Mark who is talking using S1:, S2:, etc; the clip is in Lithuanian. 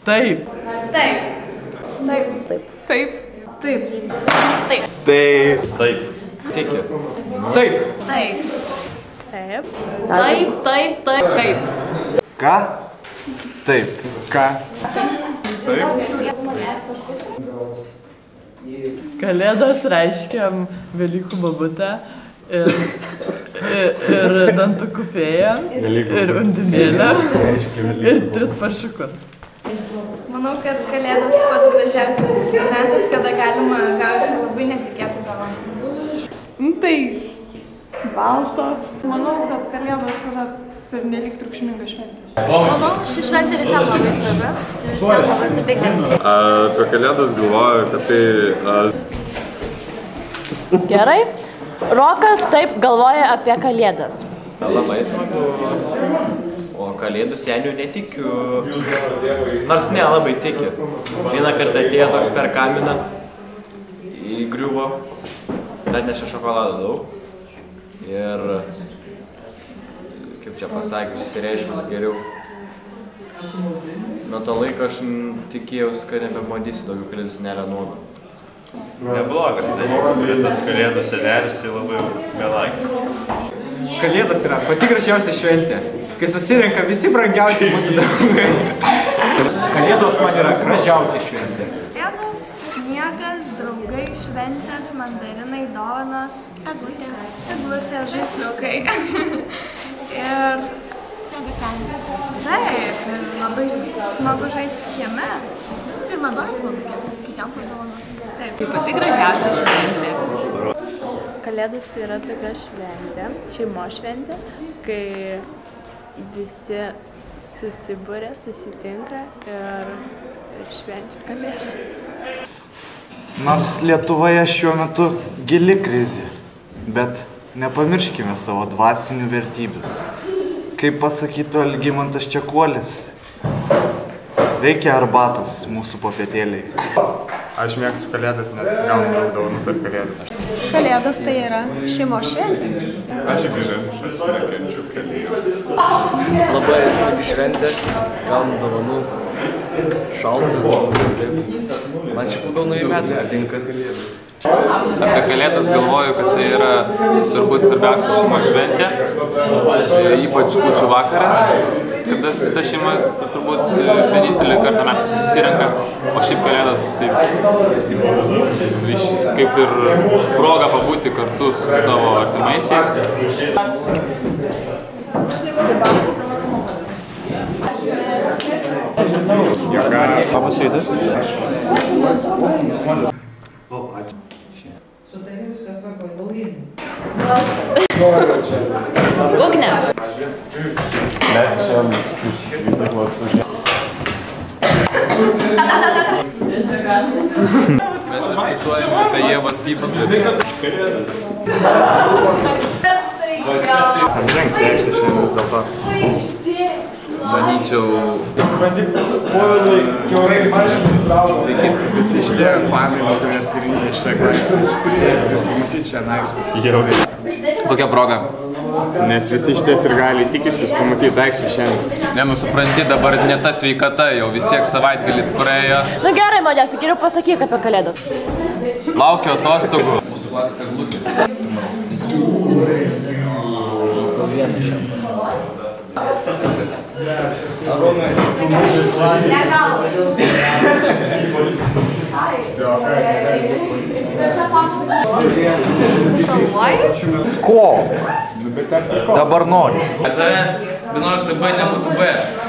S1: Taip.
S2: Taip. Taip.
S1: Taip.
S2: Taip.
S1: Taip.
S2: Taip.
S3: Taip. Tikit.
S1: Taip.
S2: Taip.
S4: Taip.
S2: Taip, taip, taip.
S1: Taip.
S3: Ką? Taip.
S1: Ką?
S3: Taip.
S1: Kalėdos reiškia Velykų bobutę ir dantukų fėją ir undinėlę ir 3 paršiukus.
S2: Manau, kad Kalėdos pats gražiausias metas, kada galima gauti labai netikėtų dovanų.
S1: Tai balto.
S5: Manau, kad Kalėdos yra pernelyg triukšminga šventė.
S2: Manau, ši šventė visam labai svarbi ir visam labai patinka.
S3: Apie Kalėdas galvoju, kad tai...
S4: Gerai. Rokas taip galvoja apie Kalėdas.
S6: Labai smagu. O Kalėdų senių netikiu. Nors ne, labai tikit. Vieną kartą atėjo toks per kaminą, įgriuvo, atnešė šokolado daug. Ir, kaip čia pasakius, išsireiškus geriau. Nuo to laiko aš tikėjausi, kad nebematysiu daugiau Kalėdų senelio nuogo.
S7: Neblogas dalykas, bet tas Kalėdų senelis tai labai melagis.
S6: Kalėdos yra pati gražiausia šventė, kai susirenka visi brangiausi mūsų draugai. Kalėdos man yra gražiausia šventė.
S2: Kalėdos, sniegas, draugai, šventės, mandarinai, dovanos, eglutė, žaisliukai. Ir taip, ir labai smagu žaisti kieme. Ir man labai smagu kitiem padovanos. Taip.
S4: Tai pati gražiausia šventė. Kalėdos tai yra tokia šventė, šeimos šventė, kai visi susibūrė, susitinka ir švenčia Kalėdas.
S3: Nors Lietuvoje šiuo metu gili krizė, bet nepamirškime savo dvasinių vertybių. Kaip pasakytų Algimantas Čekuolis, reikia arbatos mūsų popietėliai.
S8: Aš mėgstu Kalėdas, nes gaunu daug dovanų per Kalėdas.
S5: Kalėdos tai yra šeimos šventė.
S7: Aš gyvenčius nekenčiu Kalėdų.
S6: Labai smagi šventė, gaunu dovanų, šaltas. Man šitų gaunųjų metų patinka.
S9: Apie Kalėdas galvoju, kad tai yra turbūt svarbiausia šeimos šventė, ypač kūčių vakaras, kada visa šeima turbūt vienintelį kartą metų susirenka, o šiaip Kalėdas tai kaip ir proga pabūti kartu su savo artimaisiais.
S3: Labas rytas.
S4: Ugne.
S7: Mes čia iš Vydaglos užėjome.
S9: Mes diskutuojame apie Ievos Gipslį.
S8: Ar žengs reikšti šiandien vis dėlto?
S9: Manyčiau...
S8: Sveiki, visi šitie fanai, kurie surinkę šitą klasę. Jūs pamatyti čia aikštę.
S9: Kokia proga?
S8: Nes visi šitie sirgaliai tikisi jūs pamatyti aikštę šiandien.
S9: Nenusupranti, dabar ne ta sveikata, jau vis tiek savaitgalis praėjo.
S4: Nu gerai, Modestai, geriau pasakyk apie Kalėdas.
S9: Laukiu atostogų.
S3: Ko? Dabar noriu.
S9: At tavęs vienos B nebūtų B.